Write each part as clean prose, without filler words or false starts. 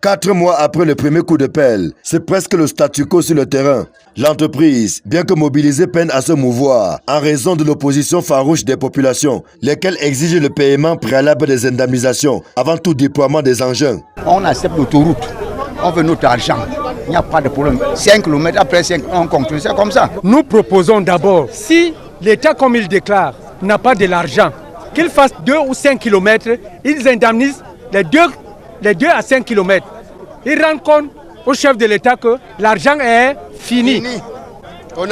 4 mois après le premier coup de pelle, c'est presque le statu quo sur le terrain. L'entreprise, bien que mobilisée, peine à se mouvoir en raison de l'opposition farouche des populations, lesquelles exigent le paiement préalable des indemnisations avant tout déploiement des engins. On accepte l'autoroute, on veut notre argent. Il n'y a pas de problème. 5 km après 5, on continue, c'est comme ça. Nous proposons d'abord, si l'État, comme il déclare, n'a pas de l'argent, qu'il fasse 2 ou 5 km, ils indemnisent les 2 à 5 km. Ils rendent compte au chef de l'État que l'argent est fini. Qu'on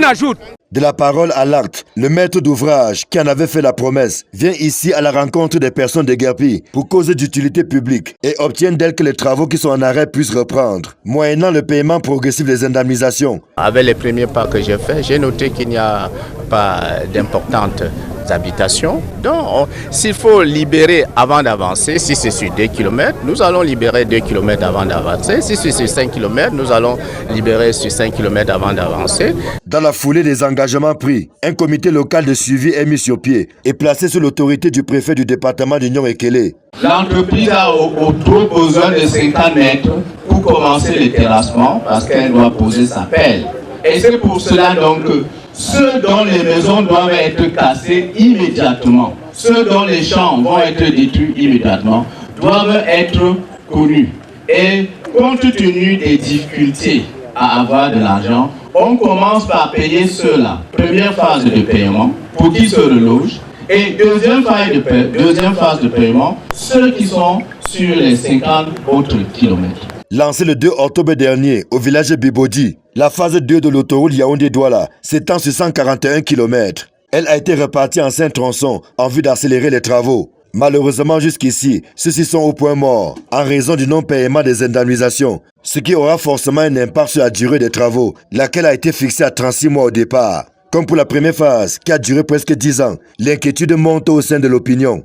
ajoute. De la parole à l'acte, le maître d'ouvrage, qui en avait fait la promesse, vient ici à la rencontre des personnes déguerpies pour cause d'utilité publique et obtient d'elles que les travaux qui sont en arrêt puissent reprendre, moyennant le paiement progressif des indemnisations. Avec les premiers pas que j'ai faits, j'ai noté qu'il n'y a pas d'importantes habitations. Donc, s'il faut libérer avant d'avancer, si c'est sur 2 km, nous allons libérer 2 km avant d'avancer. Si c'est sur 5 km, nous allons libérer sur 5 km avant d'avancer. Dans la foulée des engagements pris, un comité local de suivi est mis sur pied et placé sous l'autorité du préfet du département d'Union Ekele. L'entreprise a au trop besoin de 50 mètres pour commencer le terrassement parce qu'elle doit poser sa pelle. Et c'est pour cela donc que ceux dont les maisons doivent être cassées immédiatement, ceux dont les champs vont être détruits immédiatement, doivent être connus. Et compte tenu des difficultés à avoir de l'argent, on commence par payer ceux-là. Première phase de paiement pour qu'ils se relogent. Et deuxième phase de paiement, ceux qui sont sur les 50 autres kilomètres. Lancée le 2 octobre dernier au village Bibodi, la phase 2 de l'autoroute Yaoundé-Douala s'étend sur 141 km. Elle a été repartie en 5 tronçons en vue d'accélérer les travaux. Malheureusement, jusqu'ici, ceux-ci sont au point mort en raison du non-paiement des indemnisations, ce qui aura forcément un impact sur la durée des travaux, laquelle a été fixée à 36 mois au départ. Comme pour la première phase, qui a duré presque 10 ans, l'inquiétude monte au sein de l'opinion.